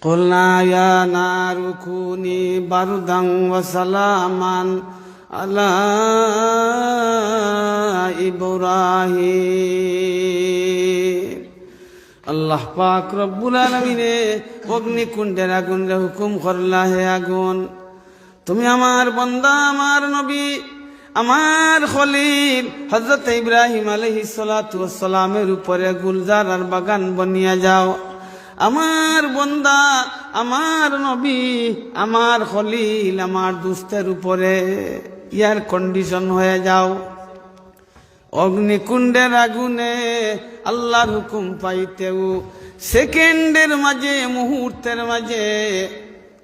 قلنا يا نار كوني بردا وسلاما على إبراهيم আল্লাহ পাক রব্বুল আলামিনে অগ্নিকুণ্ডের আগুনের হুকুম করলা, হে আগুন তুমি আমার বান্দা, আমার নবী, আমার খলিল হযরত ইব্রাহিম আলাইহিস সালাতু ওয়াস সালামের উপরে গুলজার আর বাগান বনিয়া যাও। আমার বান্দা, আমার নবী, আমার খলিল, আমার দুস্তের উপরে এয়ার কন্ডিশন হয়ে যাও। অগ্নিকুণ্ডের আগুনে আল্লাহর হুকুম পাইতেও সেকেন্ডের মাঝে, মুহূর্তের মাঝে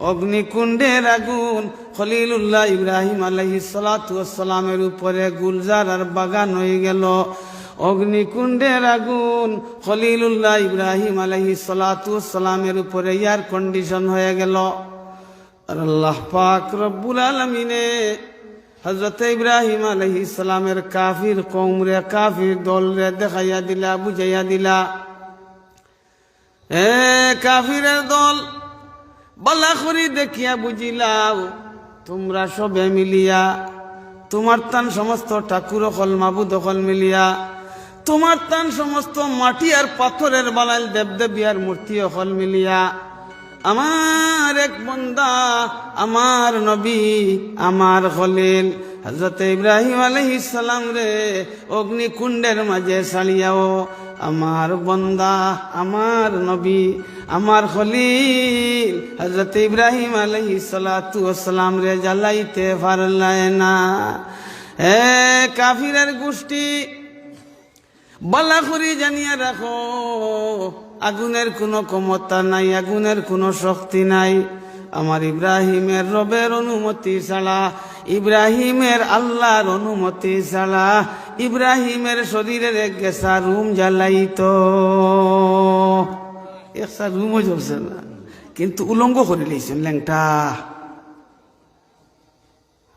অগ্নিকুণ্ডের আগুন খলিলুল্লাহ ইব্রাহিম আলাইহিস সালাতু ওয়াস সালামের উপরে গুলজার আর বাগান হয়ে গেল। অগ্নিকুণ্ডের আগুন খলিলুল্লাহ ইব্রাহিম আলাইহিস সালাতু ওয়াস সালামের উপরে এয়ার কন্ডিশন হয়ে গেল। আর আল্লাহ পাক রব্বুল আলামিনে হযরত ইব্রাহিম আলাইহিস সালামের কাফির কওম রে, কাফির দল রে দেখাইয়া দিলা, বুঝাইয়া দিলা, এ কাফিরের দল, বালা করি দেখিয়া বুঝিলাও তোমরা সবে মিলিয়া, তোমার তান সমস্ত ঠাকুর হল মাবুদ হল মিলিয়া, তোমার তান সমস্ত মাটি আর পাথরের বালাইল দেবদেবিয়ার মূর্তি হল মিলিয়া আমার এক বান্দা, আমার নবী, আমার খলিল হযরত ইব্রাহিম আলাইহিস সালাম রে অগ্নিকুণ্ডের মাঝে ছাড়িয়াও আমার বান্দা, আমার নবী, আমার খলিল হযরত ইব্রাহিম আলাইহিস সালাতু ওয়াস সালাম রে জ্বালাইতে পারলায় না। এ কাফিরের গোষ্ঠী, বালা করি জানিয়া রাখো, আগুনের কোনো ক্ষমতা নাই, আগুনের কোনো শক্তি নাই আমার ইব্রাহিমের রবের অনুমতি ছাড়া, ইব্রাহিমের আল্লাহর অনুমতি ছাড়া ইব্রাহিমের শরীরের এক গেসা রুম জ্বালাইতো, একটা রুমও জ্বলছে না, কিন্তু উলঙ্গ করে লইছেন ল্যাংটা।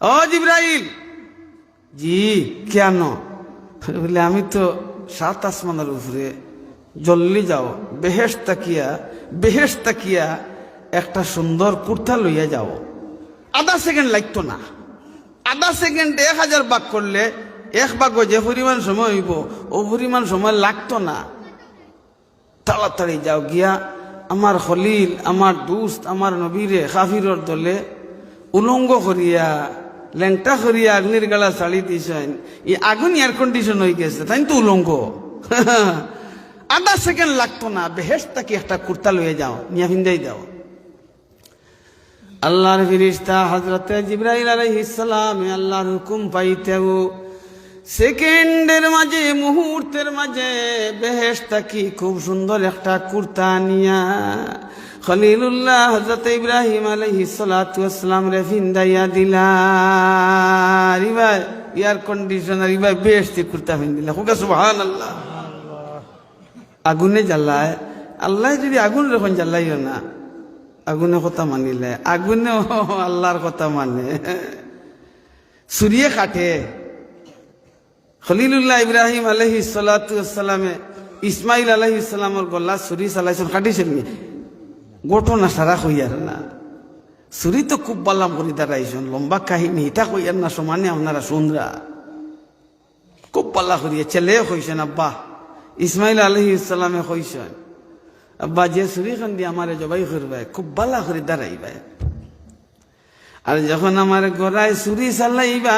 ও জিব্রাইল, জি কেন? বলে আমি তো 7 আসমানের উপরে, জলদি যাও বেহেশত তাকিয়া একটা সুন্দর কুর্তা লইয়া যাও। আধা সেকেন্ড লাগতো না, আধা সেকেন্ড 1000 ভাগ করলে 1 ভাগ যে পরিমাণ সময় হইব ও পরিমাণ সময় লাগতো না। তাড়াতাড়ি যাও গিয়া আমার খলিল, আমার দুস্ত, আমার নবীরে কাফিরর দলে উলঙ্গ করিয়া, ল্যাংটা করিয়া আগুনের গালা ছাড়ি দিয়েছেন। এই আগুন এয়ার কন্ডিশন হয়ে গেছে, তাই তো উলঙ্গ। আধা সেকেন্ড লাগতো না, বেহেশত তাকি একটা কুর্তা লইয়া যাও, নিয়া ভিন্দাই দাও। আল্লাহর ফেরেশতা হযরত জিবরাইল আলাইহিস সালাম আল্লাহর হুকুম পাইতেও সেকেন্ডের মাঝে, মুহূর্তের মাঝে বেহেশত তাকি খুব সুন্দর একটা কুর্তা নিয়া খলিলুল্লাহ হযরত ইব্রাহিম আলাইহিস সালাতু ওয়াস সালাম রে ভিন্দাইয়া দিলা। রিবাই এয়ার কন্ডিশনার, রিবাই বেহেশতি কুর্তা ভিন্দিলা। হোক সুবহানাল্লাহ। আগুনে জ্বালায়, আল্লাহ যদি আগুন যখন জ্বালাইও না, আগুনে কথা মানিলে, আগুনে আল্লাহর কথা মানে, সুরিয়ে কাটে। খলিলুল্লাহ ইব্রাহিম আলাইহিস সালাতু ওয়াস সালামে ইসমাইল আলাইহিস সালামের গলা সুরি চালাইছেন, কাটিছেন নি? ঘটনা সারা কইয়ার না, সুরি তো খুব বালাম করে দাঁড়াইছেন, লম্বা কাহিনী, এটা কইয়ার না, সমানে আপনারা শুনরা খুব পাল্লা করিয়ে ছেলে কইছেন, আব্বা ইসমাইল আলাইহিস সালামে কইছেন, আব্বা যে সুরি খান দিয়ে আমারে জবাই করবে খুব বালা করে দাঁড়াইবে, আর যখন আমার গড়ায় সুরি চালাইবা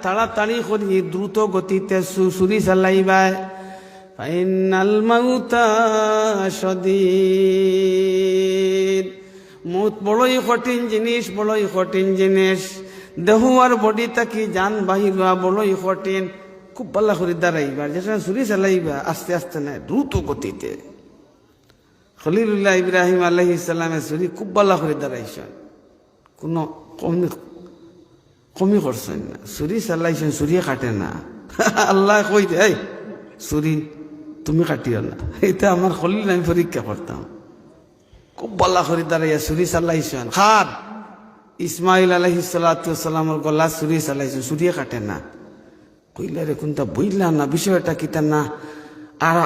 তাড়াতাড়ি করি দ্রুত গতিতে সুরি চালাইবা, ফাইনাল মাউতা শাদীদ, মউত বড়ই কঠিন জিনিস, বড়ই কঠিন জিনিস, দেহ আর বডি থাকি জান বাহির হওয়া বড়ই কঠিন। খুব বালা করে দাঁড়াইবা, যেখানে ছুরি চালাইবা আস্তে আস্তে নাই, দ্রুত গতিতে। খলিলুল্লাহ ইব্রাহিম আলাইহিস সালামের ছুরি খুব বালা করে দাঁড়াইছেন, কোনো কমি করছেন না, ছুরি চালাইছেন, ছুরি কাটে না। আল্লাহ কই দে, এই ছুরি তুমি কাটিও না। এটা আমার খলিল আমি পরীক্ষা করতাম, খুব বালা করে দাঁড়াইয়া ছুরি চালাইছেন। খার ইসমাইল আলাইহিস সালাতু ওয়াস সালামের গলা ছুরি চালাইছেন, ছুরি কাটে না। কইলা রে কোনটা বুঝলা না, বিষয়টা কিতা না,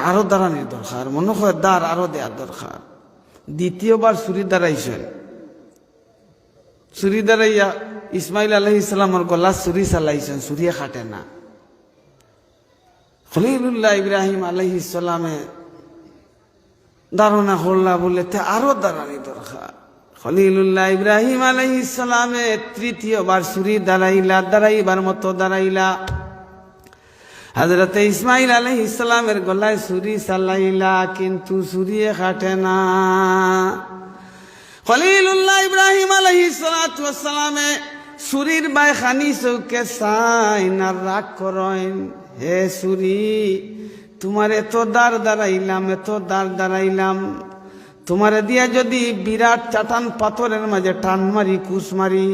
আরো দাঁড়ানির দরকার, মনে হয় দাঁড় আরো দেওয়ার দরকার। দ্বিতীয়বার ছুরি দাঁড়াইছেন। ছুরি দাঁড়াইয়া ইসমাইল আলাইহিস সালামের গলা ছুরি চালাইছেন, ছুরিয়ে খাটে না। খলিলুল্লাহ ইব্রাহিম আলাইহিস সালামে ধারণা করলা বলে আরো দাঁড়ানি দরকার। খলিলুল্লাহ ইব্রাহিম আলাইহিস সালামে তৃতীয়বার ছুরি দাঁড়াইবার মতো দাঁড়াইলা। হযরতে ইসমাইল আলাইহিস সালামের গলায় ছুরি চালাইলা, কিন্তু ছুরিয়ে খাটে না। খলিলুল্লাহ ইব্রাহিম আলাইহিস সালাতু ওয়াস সালামে ছুরির বাই খানি চৌকে চাই না, রাগ করেন, হে ছুরি তোমার এত দাঁড়াইলাম, তোমারে দিয়া যদি বিরাট চাটান পাথরের মাঝে টান মারি, কুস মারি,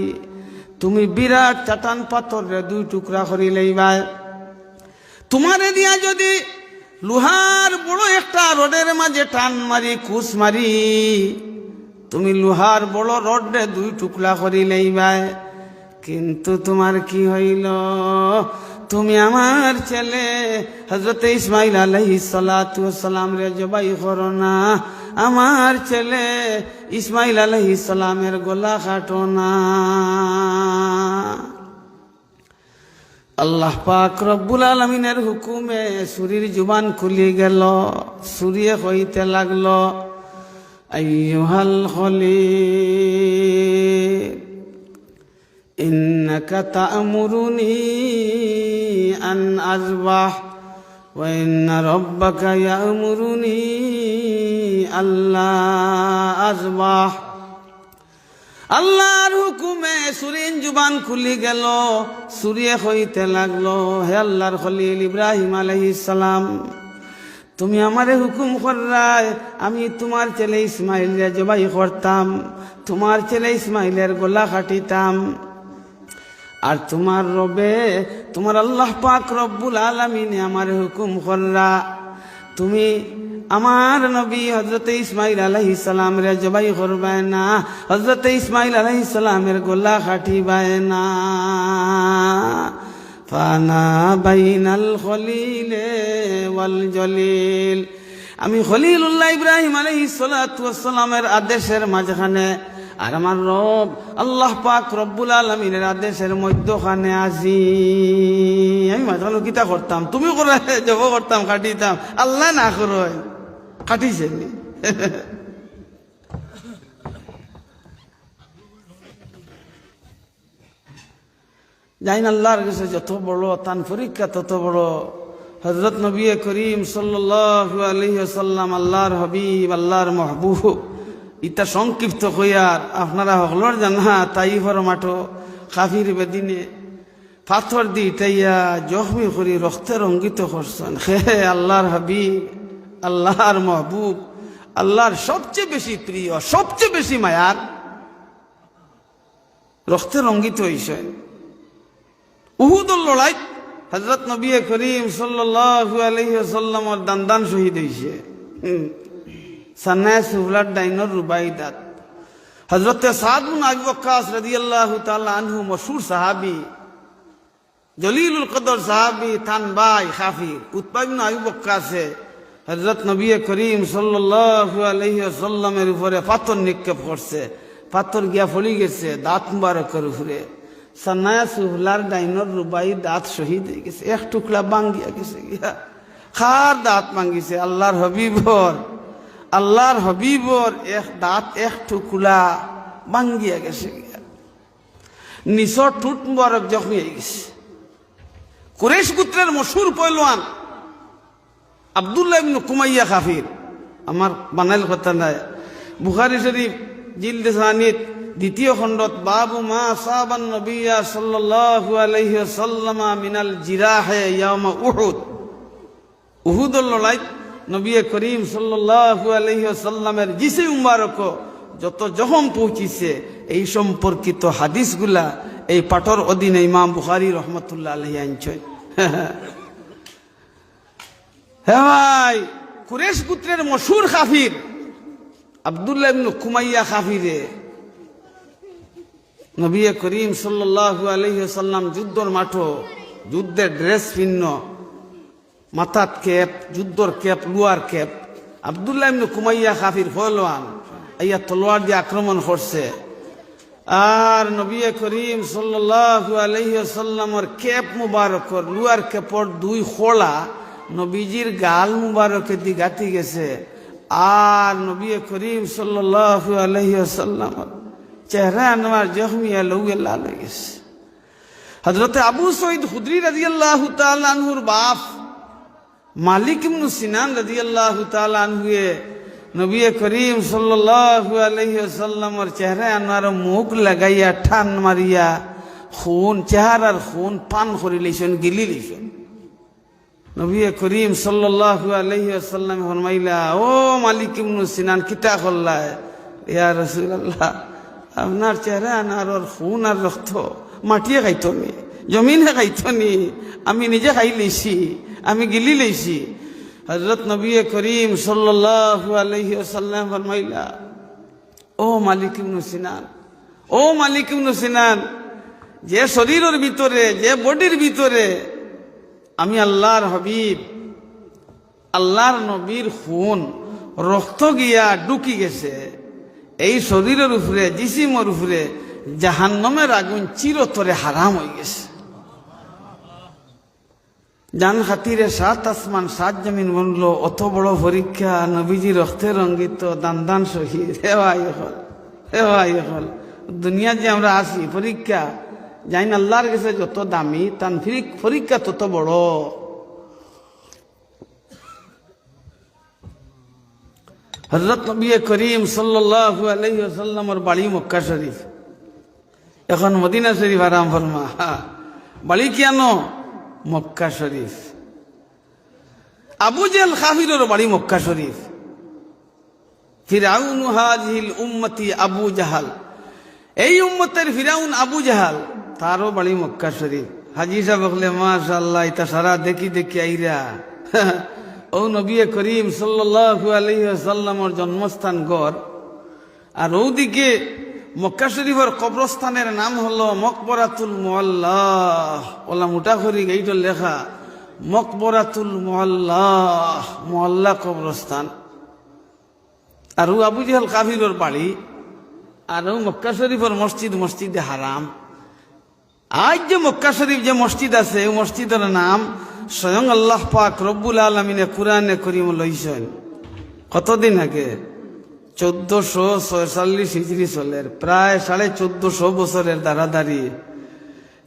তুমি বিরাট চাটান পাথরের 2 টুকরা করি লইবাই। তোমারে দিয়া যদি লোহার বড় একটা রডের মাঝে টান মারি, কুস মারি, তুমি লোহার বড় রডে 2 টুকরা করি লইবাই। কিন্তু তোমার কি হইল? তুমি আমার ছেলে হযরতে ইসমাইল আলাইহিস সালাতু ওয়াস সালাম রে জবাই করো না, আমার ছেলে ইসমাইল আলাইহিস সালামের গলা কাটো না। আল্লাহ পাক রব্বুল আলামিনের হুকুমে ছুরির জুবান খুলি গেল। ছুরিয়ে কইতে লাগলো, আইয়ুহাল খলিল ইন্নাকা তা'মুরুনি আন আযবাহ ওয়া ইন্না রাব্বাকা ইয়া'মুরুনি আল্লা আযবাহ। আল্লাহর হুকুমে ছুরির জুবান খুলি গেল। ছুরিয়ে কইতে লাগলো, হে আল্লাহর খলিল ইব্রাহিম আলাইহিস সালাম, তুমি আমারে হুকুম কররাই আমি তোমার ছেলে ইসমাইলের জবাই করতাম, তোমার ছেলে ইসমাইলের গলা কাটিতাম। আর তোমার রবে, তোমার আল্লাহ পাক রব্বুল আলামিনে আমার হুকুম কররা তুমি আমার নবী হযরতে ইসমাইল আলাইহিস সালামের জবাই করবে না, হযরতে ইসমাইল আলাইহিস সালামের গলা কাটিবে না। ফানা বাইনাল খলিল ওয়াল জলিল, আমি খলিলুল্লাহ ইব্রাহিম আলাইহিস সালাতু ওয়াস সালামের আদেশের মাঝখানে আর আমার রব আল্লাহ পাক রব্বুল আলামিনের আদেশের মধ্যখানে আছি। আমি মাঝখানে কিতা করতাম, তুমি করে জব করতাম, কাটিতাম, আল্লাহ না করো কাটিছে। জানি আল্লাহর কাছে যত বড় তান পরীক্ষা তত বড়। হযরত নবী করিম সাল্লাল্লাহু আলাইহি ওয়াসাল্লাম আল্লাহর হাবিব, আল্লাহর মাহবুব, ইটা সংক্ষিপ্ত কইয়ার আপনারা হকলর জানা তাইফর মাঠো কাফির বেদিনে পাথর দি ইটাইয়া জখমি করি রক্তে রঙ্গিত করছেন। হে আল্লাহর হাবিব, আল্লাহর মাহবুব, আল্লাহর সবচেয়ে বেশি প্রিয়, সবচেয়ে বেশি মায়ার রক্তে রঙ্গিত হইছেন। উহুদের লড়াই হযরত নবী করিম সাল্লাল্লাহু আলাইহি ওয়াসাল্লামের দান শহীদ হইছে। সান্নায় সুবলার ডাইনর রুবাইদাত হযরত সাদ বিন আবি ওয়াক্কাস রাদিয়াল্লাহু তাআলা আনহু মশহুর সাহাবী, জলিলুল কদর সাহাবী, থান ভাই কাফির উতবা বিন আবি ওয়াক্কাসে হযরত নবী করিম সাল্লাল্লাহু আলাইহি ওয়াসাল্লামের উপরে পাথর নিক্ষেপ করছে। পাথর গিয়া ফলি গেছে দাঁত মুবারকের উপরে। সান্নায় সুবলার ডাইনর রুবাই দাঁত শহীদ হয়ে গেছে, এক টুকরা ভাঙ্গিয়া গেছে গিয়া। খার দাঁত ভাঙ্গিছে আল্লাহর হবিবর এক দাঁত এক টুকরা ভাঙ্গিয়া গেছে গিয়া। নিচর ঠুট মুবারক জখমি হয়ে গেছে। কুরাইশ গোত্রের মশহুর পহলওয়ান আব্দুল্লাহ ইবনে কুমাইয়া কাফির, আমার বানাইল কথা নাই, বুখারী শরীফ জিলদে সানিত দ্বিতীয় খণ্ডত বাবু মা সাহাবান নবিয়া সাল্লাল্লাহু আলাইহি ওয়াসাল্লাম মিনাল জিরাহে ইয়াউমা উহুদ। উহুদের লড়াই নবী করিম সাল্লাল্লাহু আলাইহি ওয়াসাল্লামের জিসে মুবারক যত জখম পৌঁছিছে এই সম্পর্কিত হাদিসগুলা এই পাঠর অধীনে ইমাম বুখারী রহমাতুল্লাহ আলাইহি আনছেন। হে ভাই, কুরাইশ গোত্রের মশহুর কাফির আব্দুল্লাহ ইবনে কুমাইয়া কাফিরে নবী করিম সাল্লাল্লাহু আলাইহি ওয়াসাল্লাম যুদ্ধর মাঠো যুদ্ধের ড্রেস ভিন্ন, মাথাত ক্যাপ, যুদ্ধর ক্যাপ, লুয়ার ক্যাপ। আব্দুল্লাহ ইবনে কুমাইয়া কাফির পহলওয়ান আইয়া তলোয়ার দিয়ে আক্রমণ করছে। আর নবী করিম সাল্লাল্লাহু আলাইহি ওয়াসাল্লামের কেপ মুবারকর লুয়ার কেপর দুই খোলা নবীজির গাল মুবারকে দি গাতি গেছে। আর নবী করিম সাল্লাল্লাহু আলাইহি ওয়াসাল্লামের চেহারা আনোয়ার জখমিয়া লউয়ে লাল হয়ে গেছে। হযরত আবু সঈদ খুদরি রাদিয়াল্লাহু তাআলা আনহুর বাপ মালিক ইবনে সিনান রাদিয়াল্লাহু তাআলা আনহুয়ে নবী করিম সাল্লাল্লাহু আলাইহি ওয়াসাল্লামের চেহারা আনোয়ার মুখ লাগাইয়া ঠান মারিয়া খুন চেহারার খুন পান করে লইছেন, গিলি লইছেন। নবী করিম সাল্লাল্লাহু আলাইহি ওয়াসাল্লাম ফরমাইলা, ও মালিক ইবনে সিনান কিতা করলা? ইয়া রাসূলুল্লাহ, আপনার চেহারা আনোয়ার খুন আর রক্ত মাটিয়ে খাইতো নি, জমিনে খাইতো নি, আমি নিজে খাই লইছি, আমি গিলি লইছি। হযরত নবী করিম সাল্লাল্লাহু আলাইহি ওয়াসাল্লাম ফরমাইলা, ও মালিক ইবনে সিনান, ও মালিক ইবনে সিনান, যে শরীরের ভিতরে, যে বডির ভিতরে আমি আল্লাহর হাবিব আল্লাহর নবীর খুন রক্ত গিয়া ঢুকি গেছে, এই শরীরের উপরে জিসিমের উপরে জাহান্নামের আগুন চিরতরে হারাম হয়ে গেছে। জান খাতিরে 7 আসমান 7 জমিন বনল, অত বড় পরীক্ষা, নবীজি রক্তে রঙ্গিত দান দান শহীদ। হে ভাই হল দুনিয়া যে আমরা আসি পরীক্ষা, জাইন আল্লাহর কাছে যত দামি তান পরীক্ষা তত বড়। হযরত নবী করিম সাল্লাল্লাহু আলাইহি ওয়াসাল্লামের বাড়ি মক্কা শরীফ, এখন মদিনা শরীফ আরাম ফরমা। বাড়ি কেন? মক্কা শরীফ। আবু জেহেল কাফিরের বাড়ি মক্কা শরীফ। ফিরাউন হাজিল উম্মতি আবু জাহাল, এই উম্মতের ফিরাউন আবু জাহাল, তারও বাড়ি মক্কা শরীফ। হাজি সাহেব বললে, মাশাআল্লাহ, এটা সারা দেখি দেখি আইরা। ও নবী করিম সাল্লাল্লাহু আলাইহি ওয়াসাল্লামের জন্মস্থান গড়। আর ওদিকে মক্কা শরীফের কবরস্থানের নাম হলো মকবরাতুল মুআল্লাহ। ওলা মোটা করি এইটা লেখা মকবরাতুল মুআল্লাহ, মুআল্লা কবরস্থান। আর ও আবু জেহেল কাফিরের বাড়ি। আর ও মক্কা শরীফের মসজিদ মসজিদে হারাম। আজ যে মক্কা শরীফ যে মসজিদ আছে, এই মসজিদের নাম স্বয়ং আল্লাহ পাক রব্বুল আলামিনে কুরআনে করিম লইছেন। কতদিন আগে? 1446 হিজরি চলের, প্রায় 1450 বছরের দাঁড়াদাঁড়ি।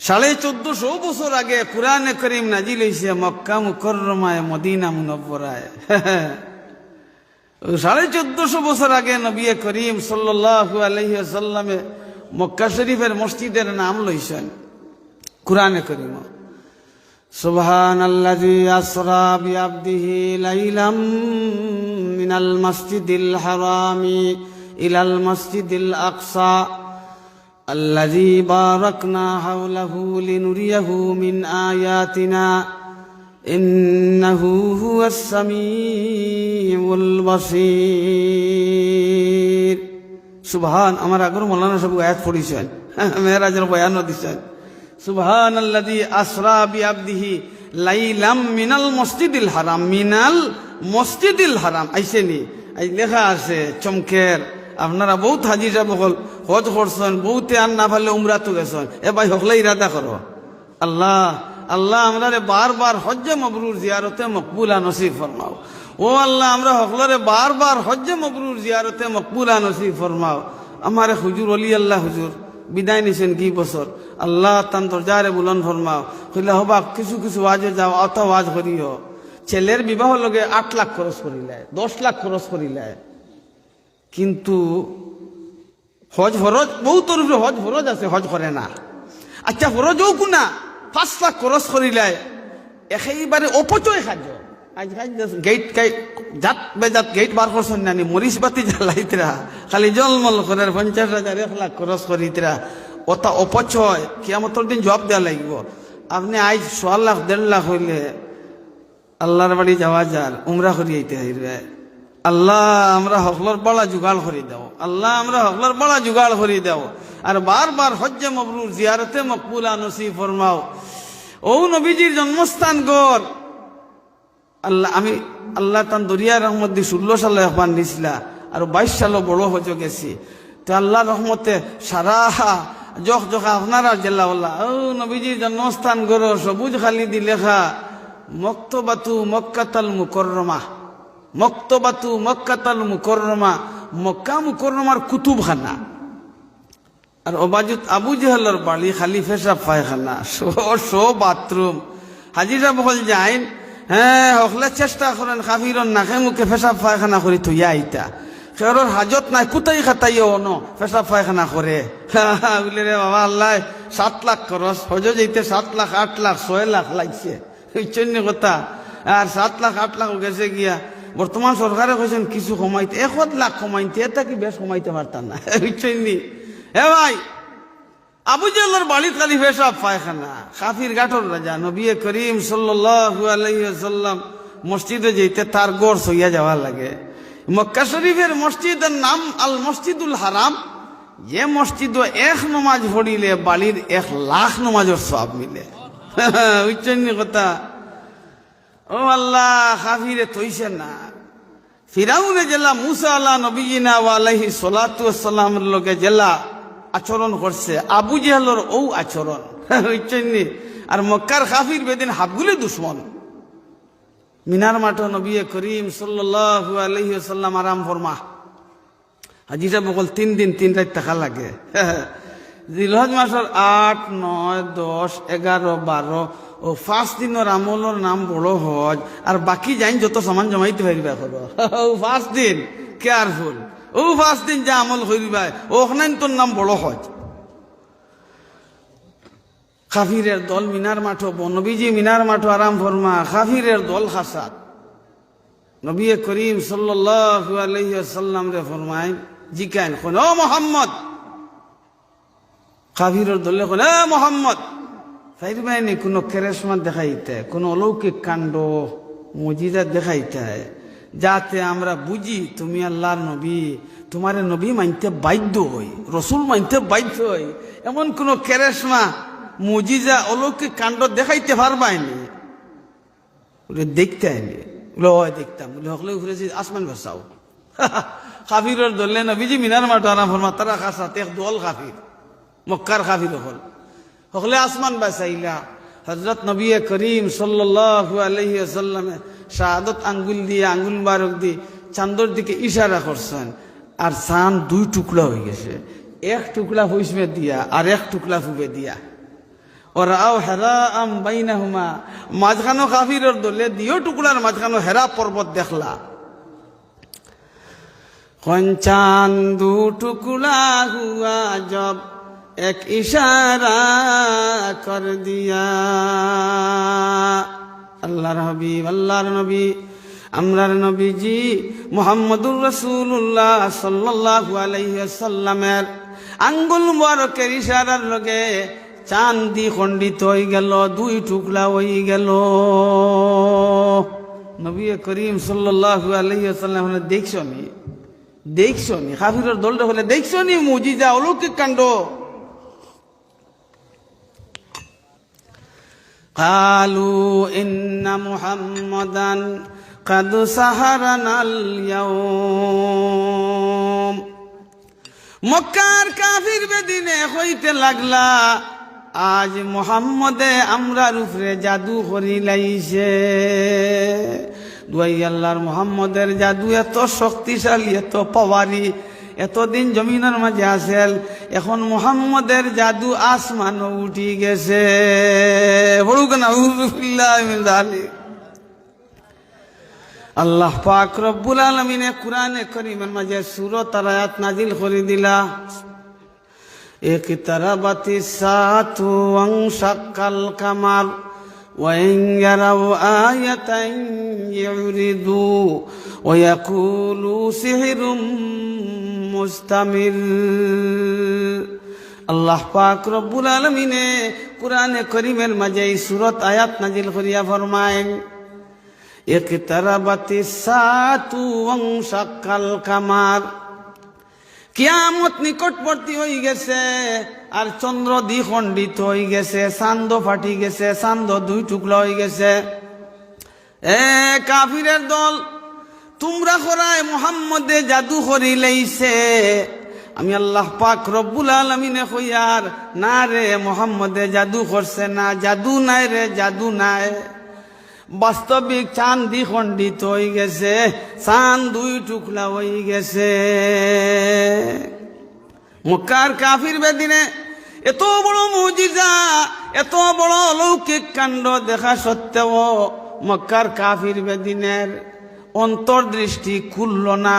1450 বছর আগে কুরআনে করিম নাজিল হইছে মক্কা মুকাররমায়, মদিনা মুনব্বরায়। 1450 বছর আগে নবী করিম সাল্লাল্লাহু আলাইহি ওয়াসাল্লামে মক্কা শরীফের মসজিদের নাম লইছেন কুরআনে করিম। সুবহানাল্লাযী আসরা বিআবদিহি লাইলাম মিনাল মাসজিদিল হারামি ইলাল মাসজিদিল আকসা আল্লাযী বারাকনা হাওলাহু লিনুরিয়াহু মিন আয়াতিনা ইন্নাহু হুয়াস সামিউল বাসীর। সুবহান, আমার আগর মৌলানা সব আয়াত পড়িছেন, মেরাজের বয়ানও দিছেন। সুবহানাল্লাযী আসরা বিআবদিহি লাইলাম মিনাল মসজিদিল হারাম, মিনাল মসজিদিল হারাম আইসেনি, আই লেখা আছে চমকের। আপনারা বহুত হাজি সাহেব হজ করছেন, বহুতে আর না পারলে উমরাতো গেছেন। এ ভাই হকলে ইরাদা করো, আল্লাহ আল্লাহ আমরা বারবার হজ্জে মবরুর জিয়ারতে মকবুলা নসিব ফরমাও। ও আল্লাহ, আমরা হকলরে বারবার হজ্জে মবরুর জিয়ারতে মকবুলা নসিব ফরমাও। আমারে হুজুর অলি আল্লাহ হুজুর বিদায় নিছেন কি বছর, আল্লাহ তান দরজারে বুলন ফরমাও। কইলা হবা কিছু কিছু ওয়াজে যাও, অত ওয়াজ করিও। ছেলের বিবাহ লগে 8 লাখ খরচ করিলায়, 10 লাখ খরচ করিলায়, কিন্তু হজ ফরজ বহুতর উপরে হজ ফরজ আছে, হজ করে না। আচ্ছা ফরজও কুনা 5 লাখ খরচ করিলায়, একেবারে অপচয় খাদ্য। আজ গেট জাত বেজাত গেট বার করছেন নানি, মরিচ বাতি জ্বালাইতরা, খালি জলমল করে 50,000 1 লাখ খরচ করিতরা। ওটা অপচয়, কিয়ামতের দিন জবাব দেওয়া লাগবে। আপনি আজ 1.5 লাখ 1.5 লাখ হইলে আল্লাহর বাড়ি যাওয়া যার, উমরা করিয়াইতে হইবে। আল্লাহ আমরা হকলর বড়া জুগাড় করে দাও, আল্লাহ আমরা হকলর বড়া জুগাড় করে দাও। আর বারবার হজ্জে মবরুর জিয়ারতে মকবুলা নসিব ফরমাও। ও নবীজির জন্মস্থান গড়। আল্লাহ আমি আল্লাহ তান দরিয়া রহমত দি 16 সালে একবার নিছিলা। আর 22 সালও বড় হয়ে গেছি। তো আল্লাহ রহমতে সারা যখা আপনারা জেলাওয়ালা ও নবীজির জন্মস্থান গড় সবুজ খালি দি লেখা মক্তবাতু মক্কাতাল মুকররমা, মক্তবাতু মক্কাতাল মুকররমা, মক্কা মুকররমার কুতুবখানা। আর অবাজুত আবু জেহেলের বাড়ি খালি পেশাব পায়খানা, সব বাথরুম। হাজিরা বহল যাইন, হ্যাঁ হকলে চেষ্টা করেন কাফিরন নাকে মুখে পেশাব পায়খানা করি তুইয়া আইতা। সেওর হাজত নাই কুতাই খাতাইও ন পেশাব পায়খানা করে বলে রে বাবা আল্লাহ 7 লাখ খরচ হজ যেতে 7 লাখ 8 লাখ 6 লাখ লাগছে চন্য কথা। আর 7 লাখ 8 লাখ গেছে গিয়া। বর্তমান সরকারে কইছেন কিছু কমাইতে 1 লাখ কমাইতে, এটা কি বেশ কমাইতে পারতাম না বুঝছেননি। হে ভাই আবু জেহেলের বাড়ি খালি পেশাব পায়খানা, কাফির গাঠর রাজা নবী করিম সাল্লাল্লাহু আলাইহি ওয়াসাল্লাম মসজিদে যেতে তার গড় সইয়া যাওয়া লাগে। মক্কা শরীফের মসজিদের নাম আল মসজিদুল হারাম। যে মসজিদও 1 নমাজ পড়িলে বাড়ির 1 লাখ নমাজের সওয়াব মিলে বুঝছেননি কথা। ও আল্লাহ কাফিরে তৈছে না। ফিরাউনে জেলা মুসা আল্লাহ নবীনা আলাইহি সালাতু ওয়াসসালামের লগে জেলা আচরণ করছে, আবু জেহেলের ও আচরণ বুঝছেননি। আর মক্কার কাফির বেদিন হাবগুলি দুশ্মন। মিনার মাঠ নবী করিম সাল্লাল্লাহু আলাইহি ওয়াসাল্লাম আরাম ফরমা। হাজি সাহেব বকল 3 দিন 3 রাত থাকা লাগে। জিলহজ মাসের 8, 9, 10, 11, 12 ও 5 দিনের আমলের নাম বড় হজ। আর বাকি যাইন যত সামান জমাইতে পারিবা করো 5 দিন কেয়ারফুল। ও 5 দিন যা আমল করিবা ওখানে তোর নাম বড় হজ। কাফিরের দল মিনার মাঠ, নবীজি মিনার মাঠ আরাম ফরমা। কাফিরের দল খাসাত নবী করিম সাল্লাল্লাহু আলাইহি ওয়াসাল্লাম রে ফরমায় জিকাইন কোন ও মোহাম্মদ। কাফিরের দলে কোন এ মোহাম্মদ ফাইরবাইনি কোন কেরেশমা দেখাইতে, কোন অলৌকিক কাণ্ড মুজিজা দেখাইতে, যাতে আমরা বুঝি তুমি আল্লাহর নবী, তোমারে নবী মানতে বাধ্য হই, রসুল মানতে বাধ্য হই। এমন কোন কেরেশমা মুজিজা অলৌকিক কাণ্ড দেখাইতে পারবাইনি বলে দেখতে আইনি বলে হয় দেখতাম বলে হকলে ঘুরেছি আসমান ভাষাও। কাফিরের দলে নবীজি মিনার মাঠ আরাম ফরমা তারা খাসাত 1 দল কাফির, মক্কার কাফির হকলে আসমান বাসাইলা। হযরত নবী করিম সাল্লাল্লাহু আলাইহি ওয়াসাল্লাম শাহাদত আঙ্গুল দিয়ে আঙ্গুল মুবারক দিয়ে চাঁদর দিকে ইশারা করছেন। আর চাঁদ 2 টুকরা হয়ে গেছে, 1 টুকরা হুইসমে দিয়া আর 1 টুকরা ফুবে দিয়া। ওরাও হেরা আম বাইনাহুমা, মাঝখানো কাফিরের দলে 2 টুকরার মাঝখানো হেরা পর্বত দেখলা। চাঁদ 2 টুকরা হুয়া জব এক ইশারা কর দিয়া। আল্লাহর হাবিব আল্লাহর নবী আমরার নবীজি মুহাম্মদুর রাসূলুল্লাহ সাল্লাল্লাহু আলাইহি ওয়াসাল্লামের আঙ্গুল মুবারকের ইশারার লগে চাঁদি খণ্ডিত হয়ে গেল, 2 টুকরা হয়ে গেল। নবী করিম সাল্লাল্লাহু আলাইহি ওয়াসাল্লাম দেখছনি কাফিরের দলটা হলে দেখছনি মুজিজা অলৌকিক কাণ্ড। قالوا إن محمدا قد سحرنا اليوم। মক্কার কাফির বেদিনে হইতে লাগলা আজ মুহাম্মদে আমরার উপরে জাদু করি লাইছে। দুই আল্লাহর মুহাম্মদের জাদু এত শক্তিশালী, এত পাওয়ারি, এতদিন জমিনের মাঝে আসেল, এখন মুহাম্মদের জাদু আসমানও উঠি গেছে। আল্লাহ পাক রব্বুল আলামিনে কুরআনে কারীমের মাঝে সূরা আর আয়াত নাজিল করে দিলা। ইকতারাবাতিস সাআতু ওয়ানশাক্কাল কামার ওয়া ইন ইয়ারাউ আয়াতান ইউরিদু ওয়া ইয়াকুলু সিহরুম মুস্তামির। আল্লাহ পাক রব্বুল আলামিনে কুরআনে কারীমের মাঝে এই সূরা আয়াত নাজিল করিয়া ফরমায়েন ইকতারাবাতিস সাআতু ওয়ানশাক্কাল কামার। কিয়ামত নিকটবর্তী হয়ে গেছে আর চন্দ্র দ্বিখণ্ডিত হয়ে গেছে, চাঁদ ফাটি গেছে, চাঁদ 2 টুকরা হয়ে গেছে। কাফিরের দল তোমরা করায় মুহাম্মদে জাদু করি লাইছে। আমি আল্লাহ পাক রব্বুল আলামিনে কইয়ার না রে মুহাম্মদে জাদু করছে না, জাদু নাই রে, জাদু নাই। বাস্তবিক চাঁদ দ্বিখণ্ডিত হয়ে গেছে, চাঁদ দুই টুকরা হয়ে গেছে। মক্কার কাফির বেদিনে এত বড় মুজিজা, এত বড় অলৌকিক কাণ্ড দেখা সত্ত্বেও মক্কার কাফির বেদিনের অন্তর্দৃষ্টি খুলল না,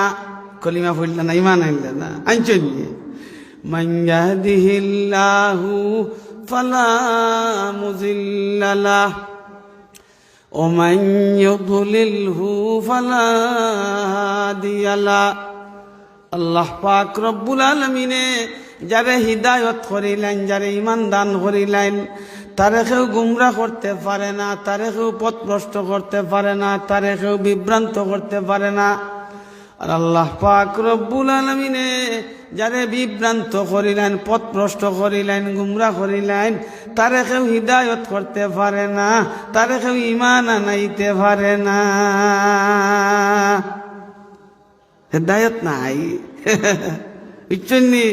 কলিমা পড়ল না, ইমান আনল না। আনছেন মান ইয়াহদিহিল্লাহু ফালা মুযিল্লা লাহু ওয়া মান ইউদ্লিলহু ফালা হাদিয়া লাহু। আল্লাহ পাক রব্বুল আলামিনে যারে হিদায়ত করিলেন, যারে ইমান দান করিলেন, তারে কেউ গুমরা করতে পারে না, তারে কেউ পথভ্রষ্ট করতে পারে না, তারে কেউ বিভ্রান্ত করতে পারে না। আর আল্লাহ পাক রব্বুল আলামিনে যারে বিভ্রান্ত করিলেন, পথভ্রষ্ট করিলেন, গুমরা করিলেন, তারে কেউ হিদায়ত করতে পারে না, তারে কেউ ইমান আনাইতে পারে না। হিদায়ত নাই বুঝছেননি?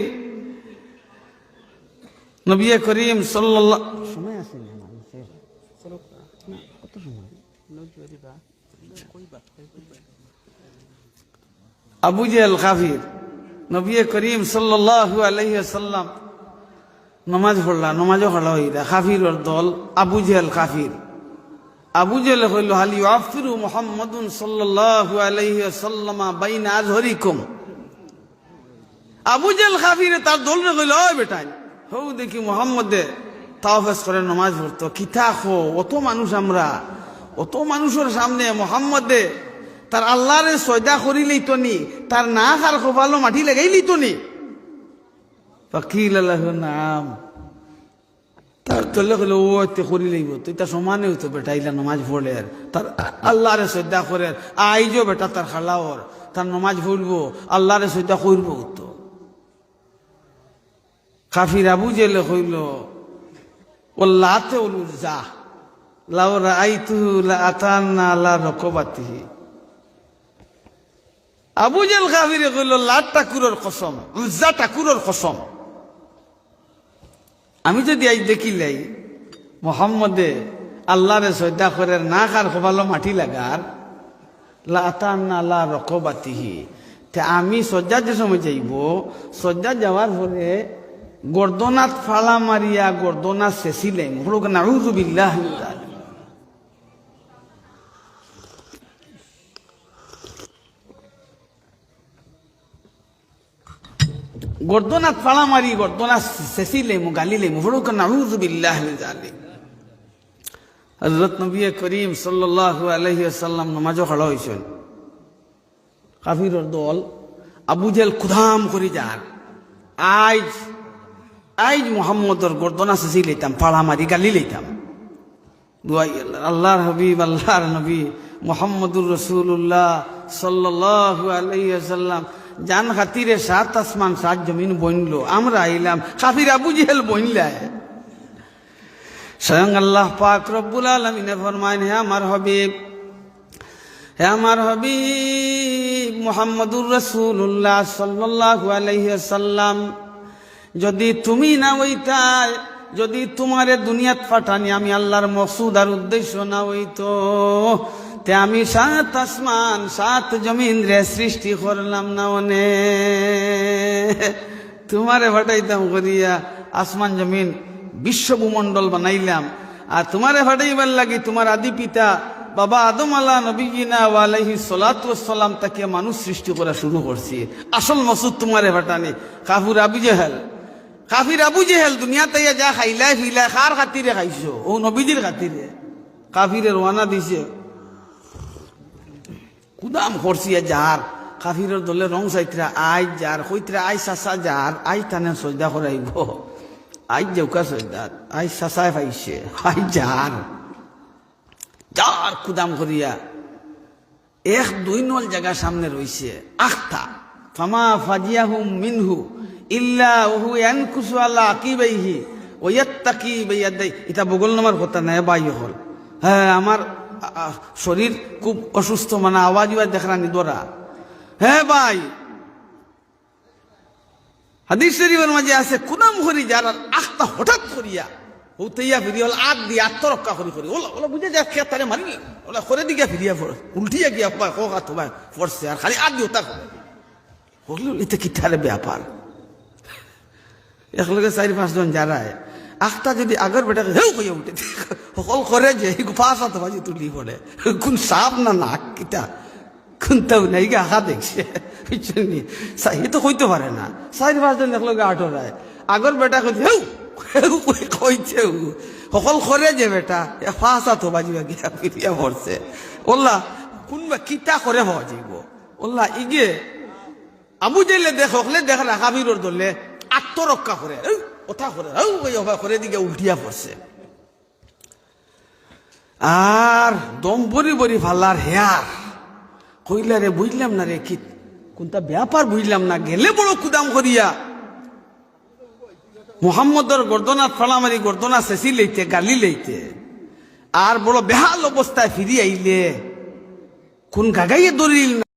নবী করিম সাল্লাল্লাহু সময় আছে না মানুষের কত সময়? আবু জেহেল কাফির, নবী করিম সাল্লাল্লাহু আলাইহি ওয়াসাল্লাম নামাজ পড়লা, নামাজও পড়া হইলা, কাফিরের দল আবু জেহেল কাফির। আবু জেহেল হইল হাল ইউআফিরু মুহাম্মাদুন সাল্লাল্লাহু আলাইহি ওয়াসাল্লাম বাইনা আযহরিকুম। আবু জেহেল কাফিরে তার দলরে কইল, ওই বেটাই হৌ দেখি মুহাম্মদে তাওয়াফ করে নামাজ পড়তো, কিতা খো অত মানুষ, আমরা অত মানুষের সামনে মুহাম্মদে তার আল্লাহরে সজদা করিলেই তো নি, তার নাক আর কপালও মাটি লাগাইলেই তো নি। ফাকিল আল্লাহু নাম, তার তলে কইল ও এতে করি লইব, তুই তার সমানে হইতো বেটা, ইলা নামাজ পড়ে তার আল্লাহরে সজদা করে আইজো বেটা, তার খালাওর তার নামাজ পড়বো, আল্লাহরে সজদা করবো। তো কাফির আবু জেলে কইল ও লাতে ওলু যা লাউ রাআইতুহু লাআতান্না আলা রকবাতিহি। আবু জেহেল কাফিরে কইল লাত ঠাকুরের কসম, উজ্জা ঠাকুরের কসম, আমি যদি আজ দেখিলাই মুহাম্মদে আল্লাহরে সজদা করে না কার কপালো মাটি লাগার, লাআতান্না আলা রকবাতিহি, তে আমি সজ্জা যে সময় যাইব, সজ্জা যাওয়ার পরে গর্দনাত ফালা মারিয়া গর্দনা শেষিলেন। নাউযু বিল্লাহি মিন যালিক। গর্দনাত ফালা মারি গর্দনা শেষিলেন, গালিলেন। নাউযু বিল্লাহি মিন যালিক। হযরত নবী করিম সাল্লাল্লাহু আলাইহি ওয়াসাল্লাম নামাজও খাড়া হইছেন। কাফিরের দল আবু জেহেল খুদাম করি যার, আজ আজ মুহাম্মদর গর্দনা শেষি লইতাম, ফাড়া মারি গালি লইতাম। আল্লাহর হাবিব, আল্লাহর নবী মুহাম্মদুর রাসূলুল্লাহ সাল্লাল্লাহু আলাইহি ওয়াসাল্লাম জান খাতিরে 7 আসমান 7 জমিন বইনলো, আমরা আইলাম, কাফির আবু জেহেল বইনলায়। স্বয়ং আল্লাহ পাক রব্বুল আলামিন ফরমায়, হে আমার হাবিব, হে আমার হাবিব মুহাম্মদুর রাসূলুল্লাহ সাল্লাল্লাহু আলাইহি ওয়াসাল্লাম, যদি তুমি না হইতাই, যদি তোমারে দুনিয়াত পাঠানি আমি আল্লাহর মকসুদ আর উদ্দেশ্য না হইতো, তে আমি 7 আসমান 7 জমিন রে সৃষ্টি করলাম না। অনে তোমারে পাঠাইতাম করিয়া আসমান জমিন বিশ্বভূমণ্ডল বানাইলাম, আর তোমারে পাঠাইবার লাগি তোমার আদি পিতা বাবা আদম আলাহ নবীনা আলাইহিস সালাতু ওয়াস সালাম তাকে মানুষ সৃষ্টি করা শুরু করছি। আসল মকসুদ তোমারে পাঠানি। কাফির আবু জেহেল, কাফির আবু জেহেল দুনিয়াতে যা খাইলাই ফিলাই কার খাতিরে খাইছো? ও নবীজির খাতিরে। কাফিরে রওনা দিছে, কুদাম করছি যার কাফিরের দলে রং চাইতরা আজ যার কইতরা আই চাচা যার আই টানে সজদা করাইব, আই জেউকা সজদাত আই চাচাই পাইছে, আই যার যার কুদাম করিয়া 1-2 নল জায়গা সামনে রইছে। আখতা ফামা ফাজিয়াহুম মিনহু ইল্লা ওহু ইয়ানকুসু আলা আকিবাইহি ওয়া ইয়াত্তাকি বিয়াদাই। এটা বগল নামার কথা নাই, বাই হল। হ্যাঁ, আমার শরীর খুব অসুস্থ, মানে আওয়াজ দেখরানি দোরা। হ্যাঁ ভাই, হাদিস শরীফের মাঝে আছে কুনাম করি যারা আখতা হঠাৎ করিয়া উঠাইয়া ফিরিয়া হল আগ দিয়ে আত্মরক্ষা করি করি ওলা ওলা বুঝে যা খেয়ে তারে মারি ওলা করে দিকে ফিরিয়া উল্টিয়া গিয়া পড়ছে আর খালি আগ দিয়ে ওটা করে বললো এতে কি ঠারে ব্যাপার। একলগে 4-5 জন যারা আখটা যদি আগের বেটাকে হেউ হইয়া উঠে সকল করে যে পাঁচ হাত বাজি তুলি পড়ে কোন সাপ না নাক কিটা কোনটাও নাই গা আঁকা দেখছে ই তো কইতে পারে না। 4-5 জন একলগে আটরায় আগর বেটা কইছে হেউ হেউ কইছে সকল করে যে বেটা পাঁচ হাত বাজিবা গিয়া ফিরিয়া পড়ছে ওল্লা কোনবা কিটা করে হওয়া যাইব ওল্লা ইগে আবু জাইলে দেখলে দেখা রাখাবিরোর ধরলে আত্মরক্ষা করে কথা করে করে দিকে উল্টিয়া পড়ছে আর দম বরি বরি ফাল্লার হেয়ার কইলা রে বুঝলাম না রে কি কোনটা ব্যাপার বুঝলাম না গেলে বড় কুদাম করিয়া মুহাম্মদর গর্দনা ফালামারি গর্দনা শেষি লইতে গালি লইতে আর বড় বেহাল অবস্থায় ফিরি আইলে কোন গাগাইয়ে দরিল